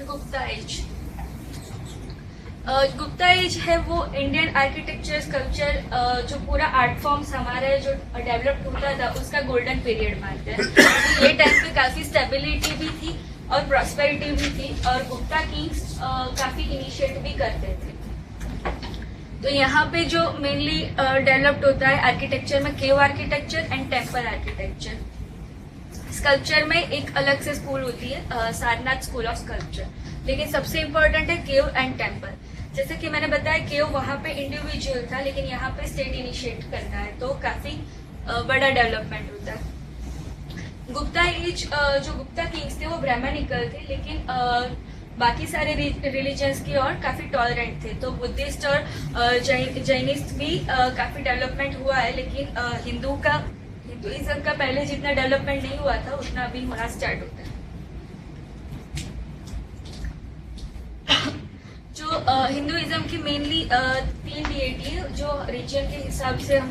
Gupta as. Gupta as है वो Indian architecture sculpture जो पूरा आर्ट फॉर्म्स हमारा जो डेवलप होता था उसका गोल्डन पीरियड मानते हैं। तो ये टाइम पे काफी स्टेबिलिटी भी थी और प्रॉस्पेरिटी भी थी और गुप्ता किंग्स काफी इनिशिएट भी करते थे। तो यहाँ पे जो मेनली डेवलप्ड होता है आर्किटेक्चर में cave architecture and temple architecture. Sculpture में एक अलग से स्कूल होती है सारनाथ स्कूल ऑफ स्कल्पचर, लेकिन सबसे इम्पोर्टेंट है केव एंड टेम्पल। जैसे कि मैंने बताया केव वहाँ पे इंडिविजुअल था, लेकिन यहाँ पे स्टेट इनिशिएट करता है तो काफी बड़ा डेवलपमेंट होता है। गुप्ता एज जो गुप्ता किंग्स थे वो ब्राह्मणिकल थे, लेकिन बाकी सारे रिलीजन्स की और काफी टॉलरेंट थे। तो बुद्धिस्ट और जैनिस्ट भी काफी डेवलपमेंट हुआ है, लेकिन हिंदुइज्म का पहले जितना डेवलपमेंट नहीं हुआ था उतना अभी होना स्टार्ट होता है। जो हिंदुइज्म की मेनली 3 डिएटी है जो रीजन के हिसाब से हम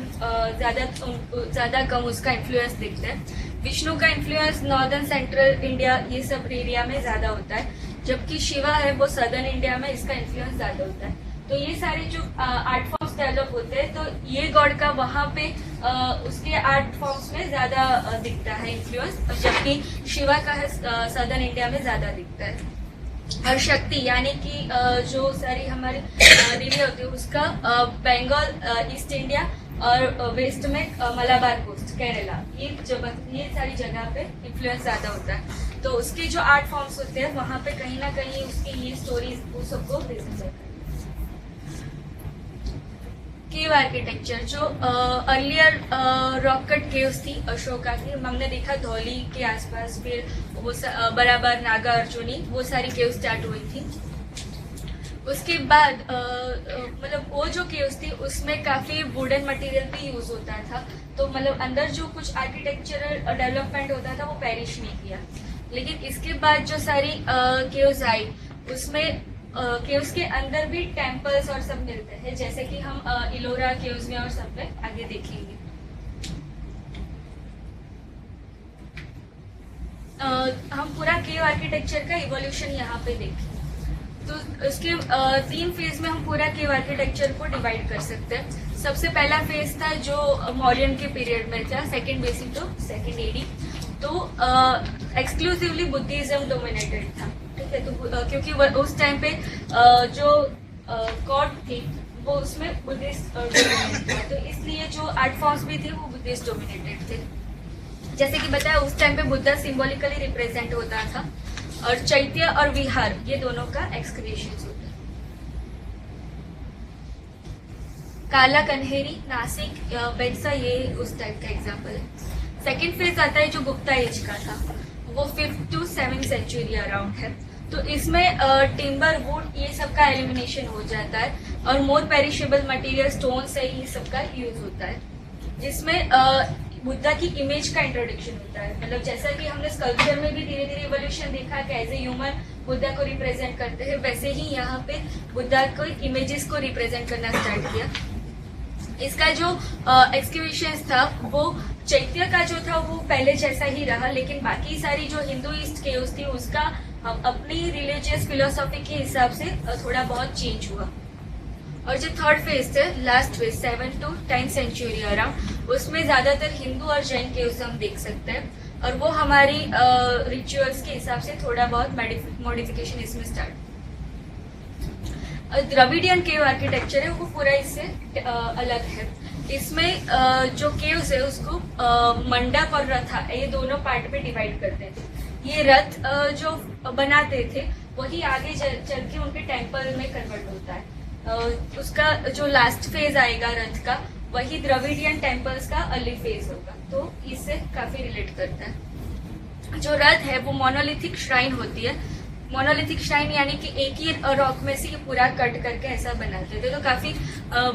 ज्यादा कम उसका इन्फ्लुएंस दिखता है। विष्णु का इन्फ्लुएंस नॉर्दर्न सेंट्रल इंडिया ये सब एरिया में ज्यादा होता है, जबकि शिवा है वो सदर्न इंडिया में इसका इन्फ्लुएंस ज्यादा होता है। तो ये सारे जो आर्ट फॉर्म्स डेवलप होते हैं तो ये गॉड का वहाँ पे उसके आर्ट फॉर्म्स में ज्यादा दिखता है इन्फ्लुएंस, जबकि शिवा का है सदर्न इंडिया में ज्यादा दिखता है। और शक्ति यानी कि जो सारी हमारी देवी होती है उसका बंगाल, ईस्ट इंडिया और वेस्ट में मलाबार कोस्ट, केरला, ये सारी जगह पे इन्फ्लुएंस ज्यादा होता है। तो उसके जो आर्ट फॉर्म्स होते हैं वहाँ पे कहीं ना कहीं उसकी ये स्टोरीज वो सबको प्रेजेंट करते हैं। केव आर्किटेक्चर जो अर्लियर रॉक कट केव्स थी अशोका की, हमने देखा धौली के आसपास, फिर वो बराबर नागा अर्जुनी वो सारी केव स्टार्ट हुई थी। उसके बाद मतलब वो जो केव्स थी उसमें काफी वुडन मटेरियल भी यूज होता था, तो मतलब अंदर जो कुछ आर्किटेक्चरल डेवलपमेंट होता था वो पेरिश नहीं किया। लेकिन इसके बाद जो सारी केव्स आई उसमें केव्स के अंदर भी टेम्पल्स और सब मिलते हैं, जैसे कि हम इलोरा केव्स में और सब पे आगे देखेंगे। हम पूरा केव आर्किटेक्चर का इवोल्यूशन यहाँ पे देखें तो उसके 3 फेज में हम पूरा केव आर्किटेक्चर को डिवाइड कर सकते हैं। सबसे पहला फेज था जो मौर्यन के पीरियड में था, सेकेंड बेसिक तो सेकेंड एडी, तो एक्सक्लूसिवली बुद्धिज्म डोमिनेटेड था, ठीक है। तो क्योंकि उस टाइम पे जो गॉड थी वो उसमें बुद्धिस्ट डोमिनेटेड था, तो इसलिए जो आर्ट फॉर्म्स भी थे वो बुद्धिस्ट डोमिनेटेड थे। जैसे कि बताया उस टाइम पे बुद्धा सिंबॉलिकली रिप्रेजेंट होता था, और चैत्य और विहार ये दोनों का एक्सक्रिएशन होता है। काला कन्हेरी, नासिक, बेरसा ये उस टाइप का एग्जाम्पल है। सेकेंड फेज आता है जो गुप्ता एज का था, वो 5th to 7th century around है। तो इसमें टिम्बर, वुड ये सब का एलिमिनेशन हो जाता है और मोर पेरिशेबल मटेरियल स्टोन से ये सब का यूज होता है, जिसमें बुद्धा की इमेज का इंट्रोडक्शन होता है। मतलब जैसा कि हमने स्कल्पचर में भी धीरे धीरे इवोल्यूशन देखा कि एज ए ह्यूमन बुद्धा को रिप्रेजेंट करते हैं, वैसे ही यहाँ पे बुद्धा को इमेजेस को रिप्रेजेंट करना स्टार्ट किया। इसका जो एक्सक्यूशन था वो चैत्य का जो था वो पहले जैसा ही रहा, लेकिन बाकी सारी जो हिंदुइस्ट केव्स थी उसका अपनी रिलीजियस फिलोसॉफी के हिसाब से थोड़ा बहुत चेंज हुआ। और जो थर्ड फेज थे, last phase 7th to 10th century around, उसमें ज्यादातर हिंदू और जैन केव्स हम देख सकते हैं, और वो हमारी रिचुअल्स के हिसाब से थोड़ा बहुत मॉडिफिकेशन इसमें स्टार्ट। द्रविडियन केव आर्किटेक्चर है वो पूरा इससे अलग है। इसमें जो केव्स है उसको मंडप और रथ ये दोनों पार्ट में डिवाइड करते थे। ये रथ जो बनाते थे वही आगे चल के उनके टेम्पल में कन्वर्ट होता है। उसका जो लास्ट फेज आएगा रथ का वही द्रविडियन टेम्पल्स का अर्ली फेज होगा, तो इससे काफी रिलेट करता है। जो रथ है वो मोनोलिथिक श्राइन होती है। मोनोलिथिक श्राइन यानी कि एक ही रॉक में से ये पूरा कट करके ऐसा बनाते थे, तो काफी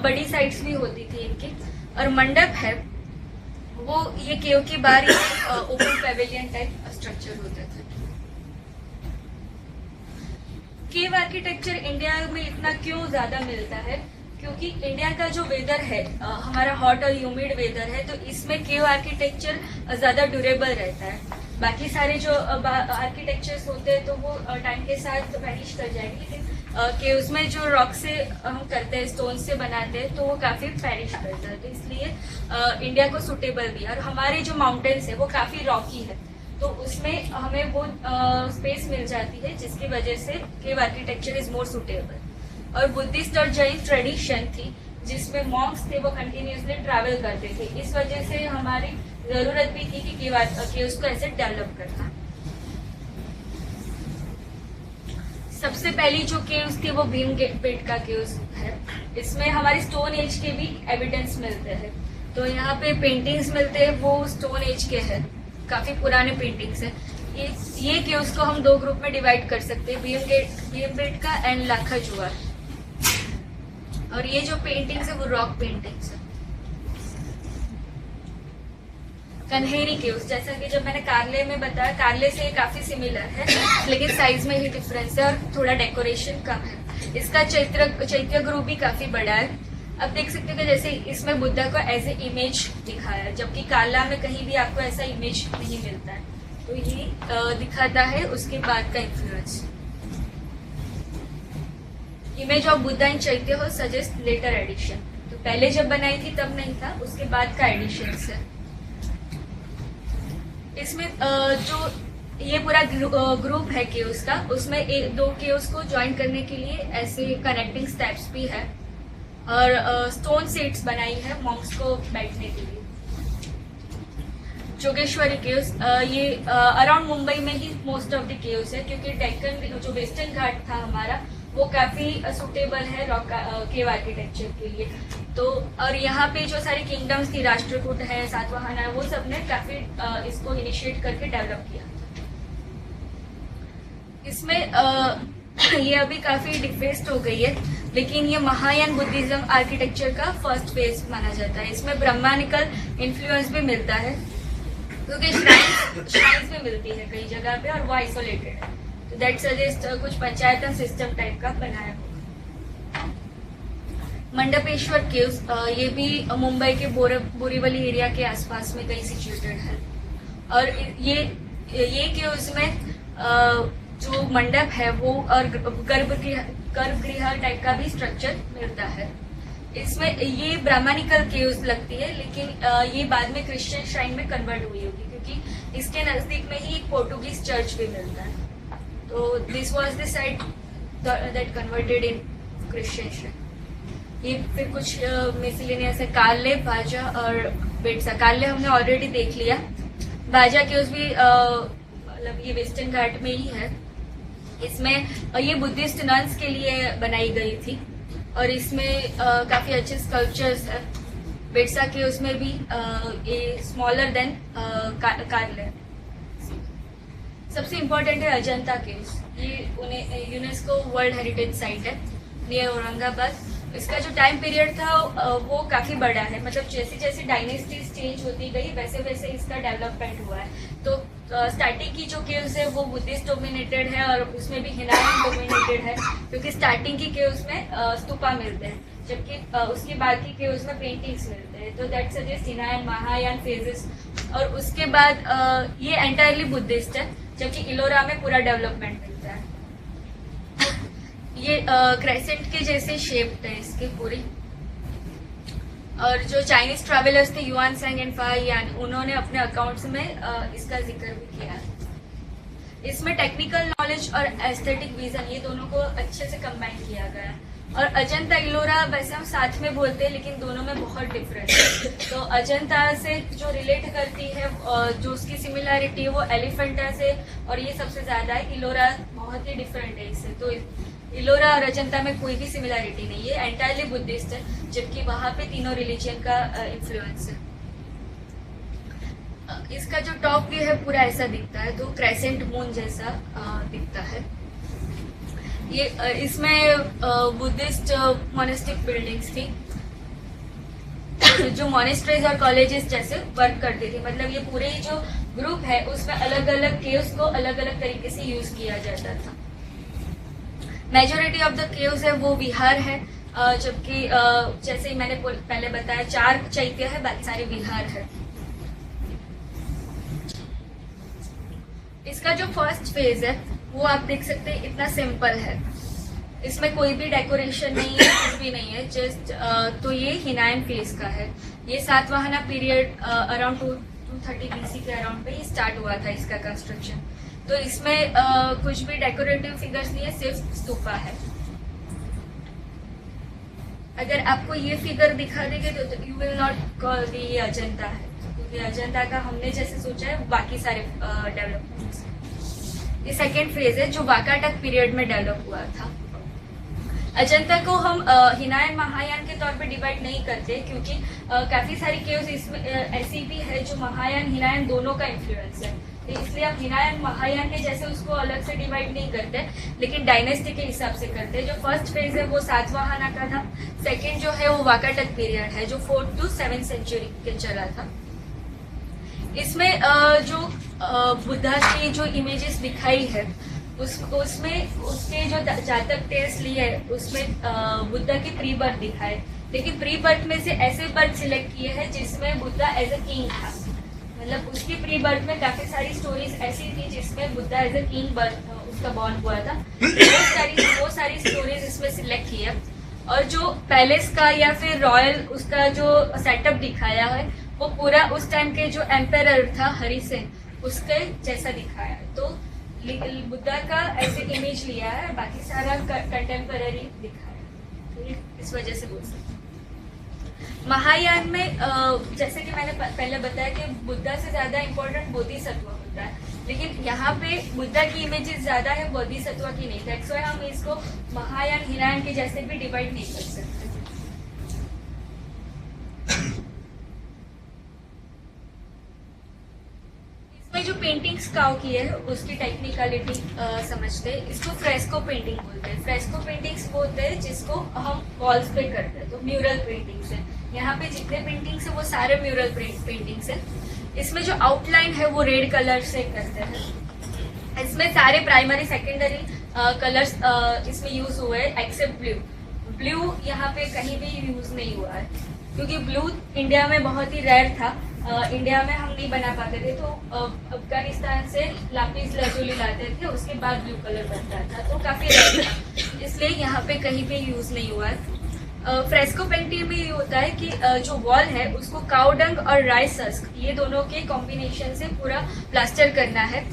बड़ी साइट्स भी होती थी इनकी। और मंडप है वो ये केव के बाहर ओपन पेविलियन टाइप स्ट्रक्चर होता था। केव आर्किटेक्चर इंडिया में इतना क्यों ज्यादा मिलता है, क्योंकि इंडिया का जो वेदर है हमारा हॉट और ह्यूमिड वेदर है, तो इसमें केव आर्किटेक्चर ज्यादा ड्यूरेबल रहता है। बाकी सारे जो आर्किटेक्चर्स होते हैं तो वो टाइम के साथ वैनिश कर जाएंगे, लेकिन केव्स में जो रॉक से हम करते हैं, स्टोन से बनाते हैं, तो वो काफ़ी पैरिश करता है। तो इसलिए इंडिया को सूटेबल भी है। और हमारे जो माउंटेन्स है वो काफ़ी रॉकी है, तो उसमें हमें वो स्पेस मिल जाती है, जिसकी वजह से केव आर्किटेक्चर इज मोर सूटेबल। और बुद्धिस्ट और जैन ट्रेडिशन थी जिसमें मॉन्क्स थे, वो कंटिन्यूसली ट्रैवल करते थे। इस वजह से हमारी जरूरत भी थी कि केव्स को ऐसे डेवलप करना। सबसे पहली जो केव्स थी वो भीमबेटका केव्स है। इसमें हमारी स्टोन एज के भी एविडेंस मिलते हैं। तो यहाँ पे पेंटिंग्स मिलते हैं, वो स्टोन एज के हैं, काफी पुराने पेंटिंग्स हैं। ये केव्स को हम 2 ग्रुप में डिवाइड कर सकते हैं, भीमबेटका एंड लाखाजुआर। और ये जो पेंटिंग्स है वो रॉक पेंटिंग्स है। कन्हेरी केव्स, जैसा कि जब मैंने कारले में बताया, कारले से काफी सिमिलर है, लेकिन साइज में ही डिफरेंस है और थोड़ा डेकोरेशन कम है। इसका चैत्य ग्रुप भी काफी बड़ा है। अब देख सकते हो कि जैसे इसमें बुद्धा को एज ए इमेज दिखाया है, जबकि काला में कहीं भी आपको ऐसा इमेज नहीं मिलता है। तो ये दिखाता है उसके बाद का इन्फ्लुएंस। इमेज ऑफ बुद्धा इन चैत्य हो सजेस्ट लेटर एडिशन। तो पहले जब बनाई थी तब नहीं था, उसके बाद का एडिशन है। इसमें जो ये पूरा ग्रुप है केव्स का, उसमें 2 केव्स को ज्वाइन करने के लिए ऐसे कनेक्टिंग स्टेप्स भी है और स्टोन सीट्स बनाई है मॉन्क्स को बैठने के लिए। जोगेश्वरी केव्स, ये अराउंड मुंबई में ही मोस्ट ऑफ द केव्स है, क्योंकि डेक्कन जो वेस्टर्न घाट था हमारा, वो काफी सुटेबल है रॉक केव आर्किटेक्चर के लिए। तो और यहाँ पे जो सारी किंगडम्स थी, राष्ट्रकूट है, सातवाहन है, वो सब ने काफी इसको इनिशिएट करके डेवलप किया। इसमें ये अभी काफी डिफेस्ट हो गई है, लेकिन ये महायान बुद्धिज्म आर्किटेक्चर का फर्स्ट फेज माना जाता है। इसमें ब्रह्मानिकल इन्फ्लुएंस भी मिलता है, क्योंकि श्राइन्स भी मिलती है कई जगह पे और वो आइसोलेटेड है। तो दैट सजेस्ट कुछ पंचायतन सिस्टम टाइप का बनाया होगा। मंडपेश्वर केव्स, ये भी मुंबई के बोरीवली एरिया के आसपास में कहीं सिचुएटेड है। और ये केव्स में जो मंडप है वो और गर्भगृह टाइप का भी स्ट्रक्चर मिलता है। इसमें ये ब्राह्मणिकल केव्स लगती है, लेकिन ये बाद में क्रिश्चियन श्राइन में कन्वर्ट हुई होगी, क्योंकि इसके नजदीक में ही एक पोर्टुगीज चर्च भी मिलता है। तो this was the site that converted in Christian shrine. ये फिर कुछ मिसलेनियस है, काले, बाजा और बेटसा। काले हमने ऑलरेडी देख लिया। बाजा केव्स भी मतलब ये वेस्टर्न घाट में ही है। इसमें ये बुद्धिस्ट नन्स के लिए बनाई गई थी और इसमें काफी अच्छे स्कल्पचर्स है। बेटसा के उसमें भी ये स्मॉलर देन कारले। सबसे इम्पोर्टेंट है अजंता केव्स। ये यूनेस्को वर्ल्ड हेरिटेज साइट है नियर औरंगाबाद। इसका जो टाइम पीरियड था वो काफी बड़ा है, मतलब जैसे जैसे डायनेस्टीज चेंज होती गई वैसे वैसे इसका डेवलपमेंट हुआ है। तो स्टार्टिंग की जो केव्स है वो बुद्धिस्ट डोमिनेटेड है और उसमें भी हिनायन डोमिनेटेड है, क्योंकि स्टार्टिंग की केव्स में स्तूपा मिलते हैं, जबकि उसके बाद की केव्स में पेंटिंग्स मिलते हैं। तो that suggest Hinayana Mahayana phases. और उसके बाद ये एंटायरली बुद्धिस्ट है, जबकि इलोरा में पूरा डेवलपमेंट मिलता है। ये क्रेसेंट के जैसे शेप्ड है इसकी पूरी। और जो चाइनीज ट्रैवलर्स थे युआन सेंग एंड फाहियान, उन्होंने अपने अकाउंट्स में इसका जिक्र भी किया है। इसमें टेक्निकल नॉलेज और एस्थेटिक विजन ये दोनों को अच्छे से कंबाइन किया गया है। और अजंता इलोरा वैसे हम साथ में बोलते हैं, लेकिन दोनों में बहुत डिफरेंस है। तो अजंता से जो रिलेट करती है, जो उसकी सिमिलैरिटी है वो एलिफेंटा से, और ये सबसे ज्यादा है। इलोरा बहुत ही डिफरेंट है इससे। तो इलोरा और अजंता में कोई भी सिमिलैरिटी नहीं है, एंटायरली बुद्धिस्ट है, जबकि वहां पे तीनों रिलीजन का इन्फ्लुएंस है। इसका जो टॉप व्यू है पूरा ऐसा दिखता है, तो क्रेसेंट मून जैसा दिखता है। ये इसमें बुद्धिस्ट मोनेस्टिक बिल्डिंग्स थी जो मोनेस्ट्रीज और कॉलेजेस जैसे वर्क करती थी। मतलब ये पूरे ही जो ग्रुप है उसमें अलग अलग केव्स को अलग अलग तरीके से यूज किया जाता था। मेजोरिटी ऑफ द केव्स है वो विहार है, जबकि जैसे ही मैंने पहले बताया 4 चैत्य है, बाकी सारे विहार है। इसका जो फर्स्ट फेज है वो आप देख सकते हैं इतना सिंपल है, इसमें कोई भी डेकोरेशन नहीं है, कुछ भी नहीं है, जस्ट तो ये हिनायन फेज का है। ये सातवाहना पीरियड अराउंड 230 BC के अराउंड पे ही स्टार्ट हुआ था इसका कंस्ट्रक्शन। तो इसमें कुछ भी डेकोरेटिव फिगर्स नहीं है, सिर्फ स्तूपा है। अगर आपको ये फिगर दिखा देंगे तो यू विल नॉट कॉल ये अजंता है, क्योंकि अजंता का हमने जैसे सोचा है बाकी सारे डेवलपमेंट्स। ये सेकेंड फेज है जो वाकाटक पीरियड में डेवलप हुआ था। अजंता को हम हिनायन महायान के तौर पे डिवाइड नहीं करते, क्योंकि काफी सारी केव्स इसमें ऐसी भी है जो महायान हिनायन दोनों का इन्फ्लुएंस है, तो इसलिए हम हिनायन महायान के जैसे उसको अलग से डिवाइड नहीं करते, लेकिन डायनेस्टी के हिसाब से करते हैं। जो फर्स्ट फेज है वो सातवाहना का था, सेकेंड जो है वो वाकाटक पीरियड है जो 4th to 7th सेंचुरी के चला था। इसमें जो बुद्धा की जो इमेजेस दिखाई है उसमें उसके जो जातक टेस्ट लिए है उसमें बुद्धा की प्री बर्थ दिखाए, लेकिन प्री बर्थ में से ऐसे बर्थ सिलेक्ट किए हैं जिसमें बुद्धा एज अ किंग था। मतलब उसकी प्री बर्थ में काफी सारी स्टोरीज ऐसी थी जिसमें Buddha as a king birth उसका बॉर्न हुआ था, वो सारी स्टोरीज इसमें सिलेक्ट की है। और जो पैलेस का या फिर रॉयल उसका जो सेटअप दिखाया है वो पूरा उस टाइम के जो एम्पेरर था हरिसेन उसके जैसा दिखाया है। तो बुद्धा का ऐसे इमेज लिया है, बाकी सारा कंटेम्पररी दिखाया है, तो इस वजह से बोल सकते हैं। महायान में जैसे कि मैंने पहले बताया कि बुद्धा से ज्यादा इम्पोर्टेंट बोधिसत्व होता है, लेकिन यहाँ पे बुद्धा की इमेजेस ज्यादा है, बोधिसत्व की नहीं। दैट्स व्हाई हम इसको महायान हिनायन के जैसे भी डिवाइड नहीं कर सकते। जो पेंटिंग्स काउ की है उसकी टेक्निकलिटी समझते हैं। इसको फ्रेस्को पेंटिंग बोलते हैं। फ्रेस्को पेंटिंग्स वो होते हैं जिसको हम वॉल्स पे करते हैं, तो म्यूरल पेंटिंग्स है। यहाँ पे जितने पेंटिंग्स है वो सारे म्यूरल पेंटिंग्स है। इसमें जो आउटलाइन है वो रेड कलर से करते हैं। इसमें सारे प्राइमरी सेकेंडरी कलर्स इसमें यूज हुए हैं एक्सेप्ट ब्लू। ब्लू यहाँ पे कहीं भी यूज नहीं हुआ है, क्योंकि ब्लू इंडिया में बहुत ही रेयर था। इंडिया में हम नहीं बना पाते थे, तो अफगानिस्तान से लापिस लाजुली लाते थे, उसके बाद ब्लू कलर बनता था, तो काफी रेयर था, इसलिए यहाँ पे कहीं भी यूज नहीं हुआ है। फ्रेस्को पेंटिंग में ये होता है कि जो वॉल है उसको काउडंग और राइस हस्क ये दोनों के कॉम्बिनेशन से पूरा प्लास्टर करना है।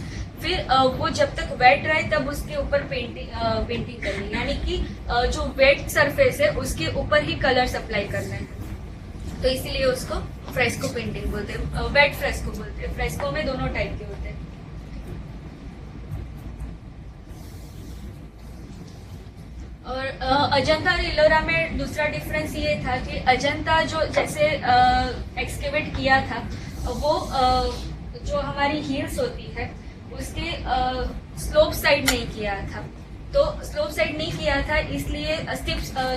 फिर वो जब तक वेट रहे तब उसके ऊपर पेंटिंग करनी है, यानी कि जो वेट सरफेस है उसके ऊपर ही कलर्स अप्लाई करना है, तो इसीलिए उसको फ्रेस्को पेंटिंग बोलते हैं, वेट फ्रेस्को बोलते हैं। फ्रेस्को में दोनों टाइप के होते हैं। और अजंता और इलोरा में दूसरा डिफरेंस ये था कि अजंता जो जैसे एक्सकेवेट किया था वो जो हमारी हील्स होती है उसके स्लोप साइड नहीं किया था, तो स्लोप साइड नहीं किया था इसलिए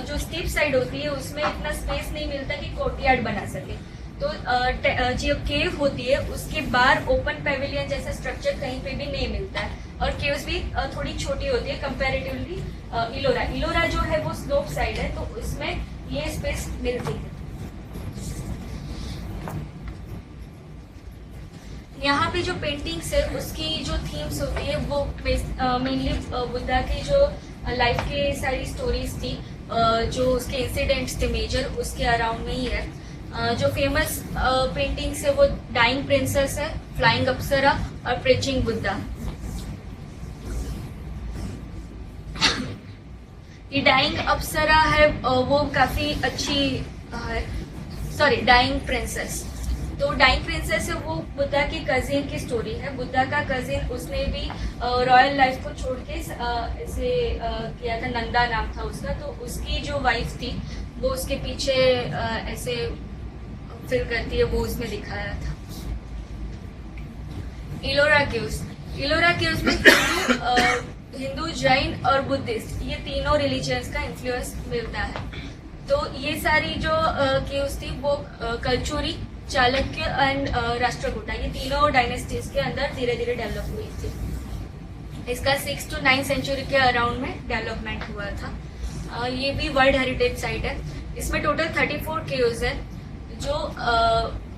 जो स्टीप साइड होती है उसमें इतना स्पेस नहीं मिलता कि कोर्टयार्ड बना सके। तो जो केव होती है उसके बाहर ओपन पेविलियन जैसा स्ट्रक्चर कहीं पे भी नहीं मिलता है, और केव्स भी थोड़ी छोटी होती है कंपैरेटिवली इलोरा जो है वो स्लोप साइड है, तो उसमें ये स्पेस मिलती है। यहाँ पे जो पेंटिंग्स है उसकी जो थीम्स होती है वो मेनली बुद्धा की जो लाइफ के सारी स्टोरीज थी, जो उसके इंसिडेंट्स थे मेजर उसके अराउंड में ही है। जो फेमस पेंटिंग्स है वो डाइंग प्रिंसेस है, फ्लाइंग अप्सरा और प्रीचिंग बुद्धा। ये डाइंग अप्सरा है वो काफी अच्छी है, सॉरी डाइंग प्रिंसेस। तो डाइंग प्रिंसेस है वो बुद्धा की कजिन की स्टोरी है। बुद्धा का कजिन उसने भी रॉयल लाइफ को छोड़ के ऐसे किया था, नंदा नाम था उसका, तो उसकी जो वाइफ थी वो उसके पीछे ऐसे फिर करती है, वो उसमें दिखाया था। इलोरा केव्स में हिंदू जैन और बुद्धिस्ट ये तीनों रिलीजियंस का इन्फ्लुएंस मिलता है। तो ये सारी जो केव्स थी वो कलचुरी, चालुक्य एंड राष्ट्रकूटा ये तीनों डायनेस्टीज के अंदर धीरे धीरे डेवलप हुई थी। इसका 6th to 9th सेंचुरी के अराउंड में डेवलपमेंट हुआ था। ये भी वर्ल्ड हेरिटेज साइट है। इसमें टोटल 34 केव्स है, जो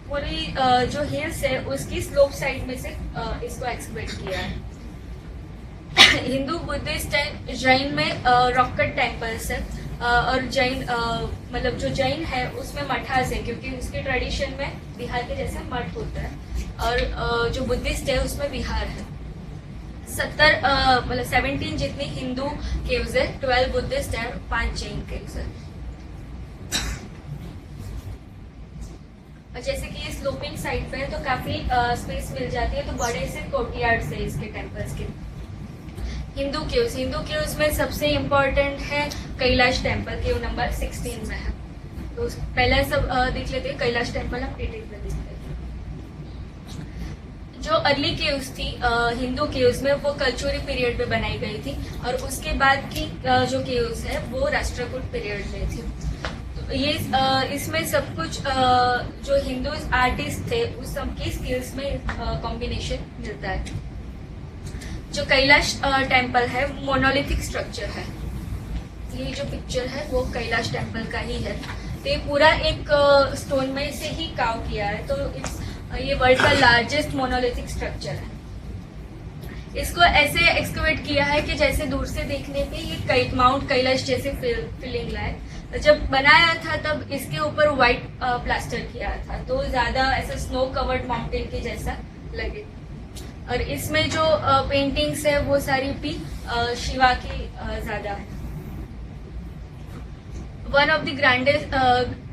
पूरी जो हिल्स है उसकी स्लोप साइड में से इसको एक्सपेक्ट किया है। हिंदू, बुद्धिस्ट एंड जैन में रॉक कट टेम्पल्स है, और जैन मतलब जो जैन है उसमें मठास है, क्योंकि उसके ट्रेडिशन में बिहार के जैसे मठ होता है, और जो बुद्धिस्ट है उसमें विहार है। 17 जितनी हिंदू केव्स है, 12 बुद्धिस्ट है, 5 जैन केव्स है। और जैसे कि ये स्लोपिंग साइड पे है तो काफी स्पेस मिल जाती है, तो बड़े से कोर्टयार्ड्स है इसके टेम्पल्स के। हिंदू केव्स में सबसे इम्पोर्टेंट है कैलाश टेम्पल, केव नंबर 16 में है। तो पहले सब देख लेते हैं कैलाश टेम्पल, हम डिटेल में देख लेते हैं। जो अर्ली केव्स थी हिंदू केव्स में, वो कल्चुरी पीरियड में बनाई गई थी, और उसके बाद की जो केव्स है वो राष्ट्रकूट पीरियड में थी। तो ये इसमें सब कुछ जो हिंदू आर्टिस्ट थे उस सबकी स्किल्स में कॉम्बिनेशन मिलता है। जो कैलाश टेम्पल है मोनोलिथिक स्ट्रक्चर है, ये जो पिक्चर है वो कैलाश टेम्पल का ही है। तो ये पूरा एक स्टोन में से ही काव किया है, तो ये वर्ल्ड का लार्जेस्ट मोनोलिथिक स्ट्रक्चर है। इसको ऐसे एक्सकवेट किया है कि जैसे दूर से देखने पे ये माउंट कैलाश जैसे फीलिंग लाए। तो जब बनाया था तब इसके ऊपर व्हाइट प्लास्टर किया था, तो ज्यादा ऐसा स्नो कवर्ड माउंटेन के जैसा लगे। और इसमें जो पेंटिंग्स है वो सारी भी शिवा की ज्यादा है। One of the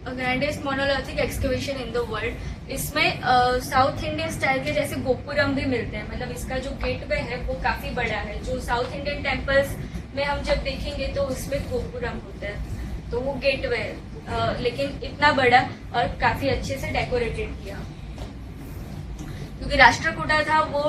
grandest monolithic excavation in the world. इसमें साउथ इंडियन स्टाइल के जैसे गोपुरम भी मिलते हैं, मतलब इसका जो गेटवे है वो काफी बड़ा है। जो साउथ इंडियन टेम्पल्स में हम जब देखेंगे तो उसमें गोपुरम होता है, तो वो गेटवे है, लेकिन इतना बड़ा और काफी अच्छे से डेकोरेटेड किया। क्योंकि राष्ट्रकूटा था वो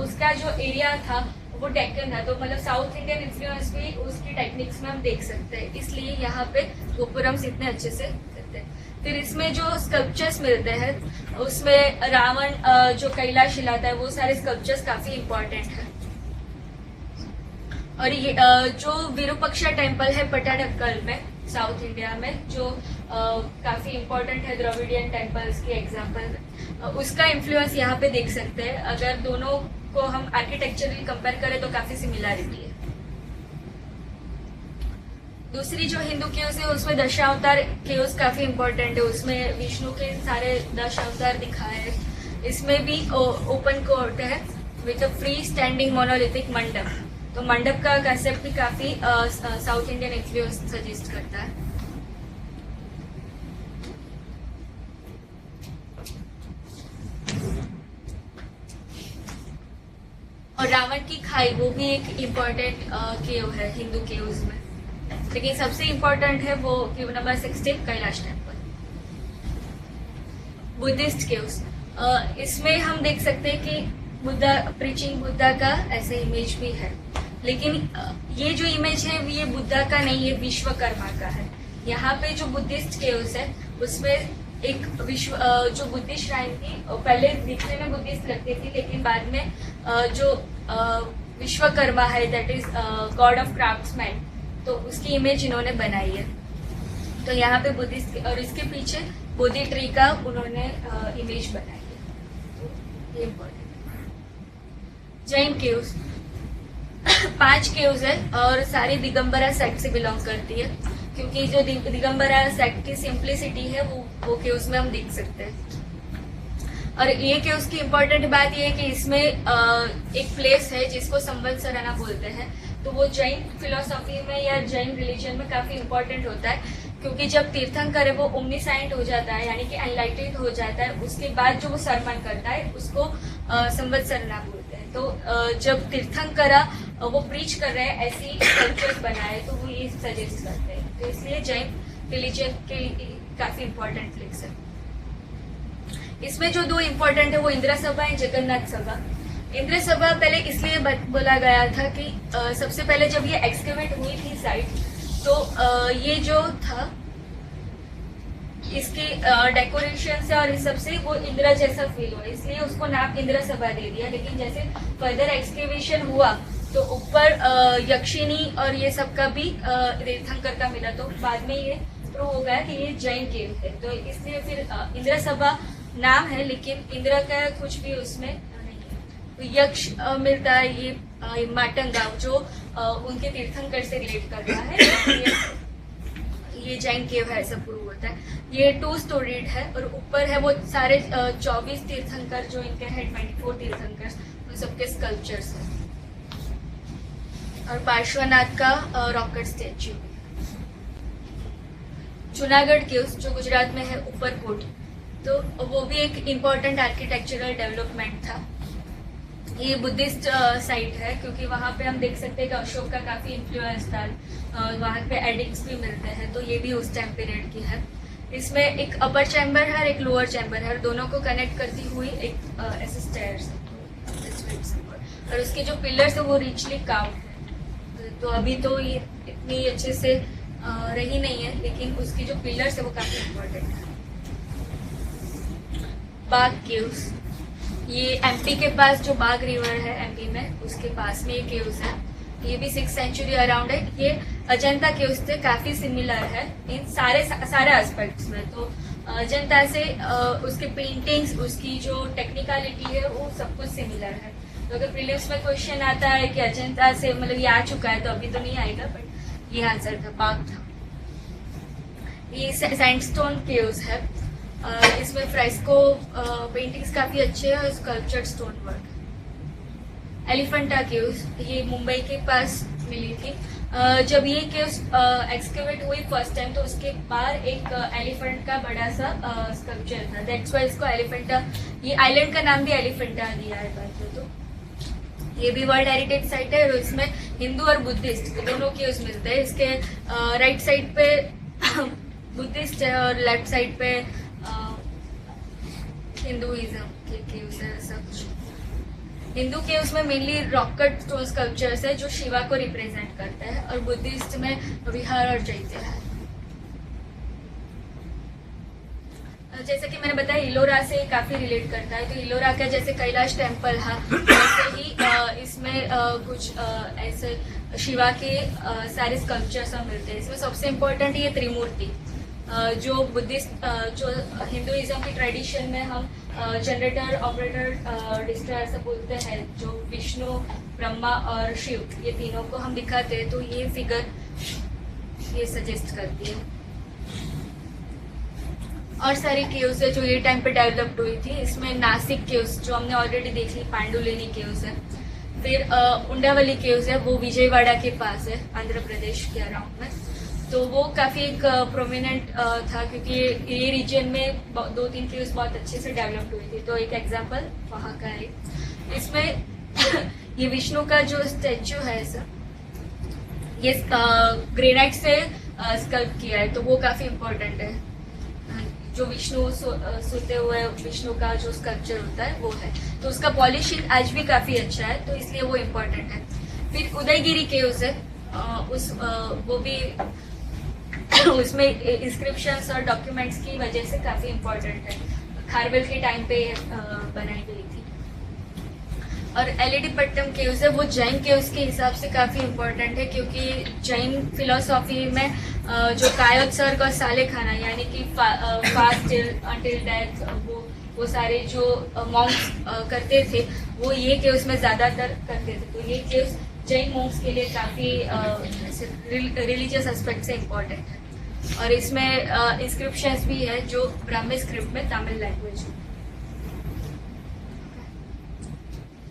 उसका जो एरिया था वो डेक्कन था, तो मतलब साउथ इंडियन इन्फ्लुएंस भी उसकी टेक्निक्स में हम देख सकते हैं, इसलिए यहाँ पे गोपुरम्स इतने अच्छे से करते हैं। फिर इसमें जो स्कल्पचर्स मिलते हैं उसमें रावण जो कैलाश हिलाता है वो सारे स्कल्पचर्स काफी इम्पोर्टेंट है। और ये जो विरूपाक्षा टेम्पल है पट्टाडकल में साउथ इंडिया में, जो काफी इम्पोर्टेंट है द्रविडियन टेम्पल्स की एग्जाम्पल, उसका इन्फ्लुएंस यहाँ पे देख सकते हैं। अगर दोनों को हम आर्किटेक्चरली कंपेयर करें तो काफी सिमिलरिटी है। दूसरी जो हिंदू केव्स है उसमें दशावतार केव्स काफी इम्पोर्टेंट है, उसमें विष्णु के सारे 10 अवतार दिखाए हैं। इसमें भी ओपन कोर्ट है with a free standing monolithic मंडप, तो मंडप का कंसेप्ट भी काफी साउथ इंडियन इन्फ्लुएंस सजेस्ट करता है। और रावण की खाई वो भी एक इम्पोर्टेंट केव है हिंदू केव्स में, लेकिन सबसे इम्पोर्टेंट है वो केव number 16 Kailash temple. Buddhist caves, इसमें हम देख सकते हैं कि बुद्धा प्रीचिंग बुद्धा का ऐसे इमेज भी है, लेकिन ये जो इमेज है ये बुद्धा का नहीं, ये विश्वकर्मा का है। यहाँ पे जो बुद्धिस्ट केव्स है उसमें एक जो बुद्धिस्ट श्राइन थी, पहले दिखने में बुद्धिस्ट लगती थी, लेकिन बाद में जो विश्वकर्मा है that is God of craftsman, तो उसकी इमेज इन्होंने बनाई है। तो यहाँ पे बुद्धिस्ट, और इसके पीछे बोधि ट्री का उन्होंने इमेज बनाई है, तो ये इम्पोर्टेंट। जैन केव्स 5 केव्स है और सारी दिगंबरा सेक्ट से बिलोंग करती है, क्योंकि जो दिगंबरा सेक्ट की सिंप्लिसिटी है वो केव्स में हम देख सकते हैं। और ये केव्स की इम्पोर्टेंट बात ये है कि इसमें एक प्लेस है जिसको संवत्सरना बोलते हैं, तो वो जैन फिलोसॉफी में या जैन रिलीजन में काफी इम्पोर्टेंट होता है, क्योंकि जब तीर्थंकर है वो ओमनीसाइंट हो जाता है, यानी कि एनलाइटेड हो जाता है, उसके बाद जो वो सरमन करता है उसको संवत्सरना बोलते हैं। तो जब तीर्थंकरा वो प्रीच कर रहे हैं ऐसी कल्चर्स बनाए, तो वो ये सजेस्ट करते हैं, तो इसलिए जैन रिलीजन के काफी इम्पोर्टेंट प्लेस है। इसमें जो 2 इम्पोर्टेंट है वो इंद्र सभा है, जगन्नाथ सभा। इंद्र सभा पहले इसलिए बोला गया था कि सबसे पहले जब ये एक्सकेवेट हुई थी साइट, तो ये जो था इसके डेकोरेशन से और इस सब से वो इंद्र जैसा फील हुआ, इसलिए उसको नाम इंद्र सभा दे दिया। लेकिन जैसे फर्दर एक्सकेवेशन हुआ तो ऊपर यक्षिणी और ये सब का भी तीर्थंकर का मिला, तो बाद में ये प्रूव हो गया कि ये जैन केव है, तो इसलिए फिर इंद्र सभा नाम है, लेकिन इंद्र का कुछ भी उसमें नहीं है। यक्ष मिलता है ये माटंगा जो उनके तीर्थंकर से रिलेट कर रहा है। ये जैन केव है ऐसा प्रूव होता है। ये 2 स्टोरीड है और ऊपर है वो सारे 24 तीर्थंकर जो इनके हैं, 24 तीर्थंकर, उन सबके स्कल्पचर्स हैं। और पार्श्वनाथ का रॉकेट स्टैच्यू। जूनागढ़ केव्स जो गुजरात में है, ऊपरकोट, तो वो भी एक इम्पोर्टेंट आर्किटेक्चरल डेवलपमेंट था। ये बुद्धिस्ट साइट है क्योंकि वहाँ पे हम देख सकते हैं कि अशोक का काफ़ी इन्फ्लुएंस था। वहाँ पे एडिक्ट्स भी मिलते हैं, तो ये भी उस टाइम पीरियड की है। इसमें एक अपर चैम्बर है और एक लोअर चैम्बर है और दोनों को कनेक्ट करती हुई एक ऐसे स्टेयर्स है और उसके जो पिलर्स है वो रिचली कार्व्ड है। तो अभी तो ये इतनी अच्छे से रही नहीं है, लेकिन उसकी जो पिलर्स है वो काफ़ी इम्पोर्टेंट है। बाघ केव्स, ये एमपी के पास जो बाघ रिवर है एमपी में, उसके पास में ये केव्स है। ये भी 6th सेंचुरी अराउंड है। ये अजंता केव्स से काफी सिमिलर है इन सारे एस्पेक्ट्स में। तो अजंता से उसके पेंटिंग्स, उसकी जो टेक्निकलिटी है वो सब कुछ सिमिलर है। तो अगर प्रीलिम्स में क्वेश्चन आता है कि अजंता से मतलब ये आ चुका है, तो अभी तो नहीं आएगा, बट ये आंसर था, बाघ था। ये सैंडस्टोन केव्स है। इसमें फ्रेस्को पेंटिंग्स काफी अच्छे हैं और sculptured stone work. Elephanta caves, ये मुंबई के पास मिली थी। जब ये केव्स एक्सकेवेट हुई फर्स्ट टाइम, तो उसके बाहर एक एलिफेंट का बड़ा सा स्कल्पचर था। दैट्स व्हाई इसको एलिफेंटा, ये आइलैंड का नाम भी एलिफेंटा दिया है बाद में। तो ये भी वर्ल्ड हेरिटेज साइट है और इसमें हिंदू और बुद्धिस्ट दोनों केव्स मिलते हैं। इसके राइट साइड पे बुद्धिस्ट है और लेफ्ट साइड पे हिंदुइज्म के केव्स है। ऐसा कुछ हिंदू केव्स में मेनली रॉकेट स्टोन स्कल्पचर्स है जो शिवा को रिप्रेजेंट करता है, और बुद्धिस्ट में विहार और चैत्य है। जैसे कि मैंने बताया, इलोरा से काफी रिलेट करता है। तो इलोरा का जैसे कैलाश टेम्पल है, वैसे ही इसमें कुछ ऐसे शिवा के सारे स्कल्पचर्स मिलते हैं। इसमें सबसे इम्पोर्टेंट ये त्रिमूर्ति, जो बुद्धिस्ट जो हिंदुइज्म की ट्रेडिशन में हम जनरेटर, ऑपरेटर, डिस्ट्रॉयर ऐसा बोलते हैं, जो विष्णु, ब्रह्मा और शिव, ये तीनों को हम दिखाते हैं। तो ये फिगर ये सजेस्ट करती है। और सारी केव्स है जो ये टाइम पे डेवलप्ड हुई थी। इसमें नासिक केव्स जो हमने ऑलरेडी देख ली, पांडुलेनी केव्स है। फिर उंडावली केव्स है, वो विजयवाड़ा के पास है, आंध्र प्रदेश के अराउंड में। तो वो काफी एक प्रोमिनेंट था क्योंकि ये रीजन में 2-3 केव्स बहुत अच्छे से डेवलप्ड हुई थी। तो एक एग्जांपल वहाँ का है। इसमें ये विष्णु का जो स्टैच्यू है ऐसा, ये ग्रेनाइट से स्कल्प किया है, तो वो काफी इम्पोर्टेंट है। जो विष्णु सोते हुए विष्णु का जो स्कल्पचर होता है वो है, तो उसका पॉलिशिंग आज भी काफी अच्छा है, तो इसलिए वो इम्पोर्टेंट है। फिर उदयगिरी केव्स है, वो भी उसमें इंस्क्रिप्शंस और डॉक्यूमेंट्स की वजह से काफी इम्पोर्टेंट है। खारवेल के टाइम पे बनाई गई थी। और एलईडी-पट्टम केव्स है, वो जैन केव्स के हिसाब से काफी इम्पोर्टेंट है क्योंकि जैन फिलोसॉफी में जो कायोत्सर्ग और साले खाना, यानी कि फास्ट अंटिल डेथ, वो सारे जो मॉन्क्स करते थे, वो ये केव्स में ज्यादातर करते थे। तो ये केव्स जैन मॉन्क्स के लिए काफी रिलीजियस एस्पेक्ट से इम्पोर्टेंट है। और इसमें इंस्क्रिप्शंस भी है जो ब्राह्मी स्क्रिप्ट में तमिल लैंग्वेज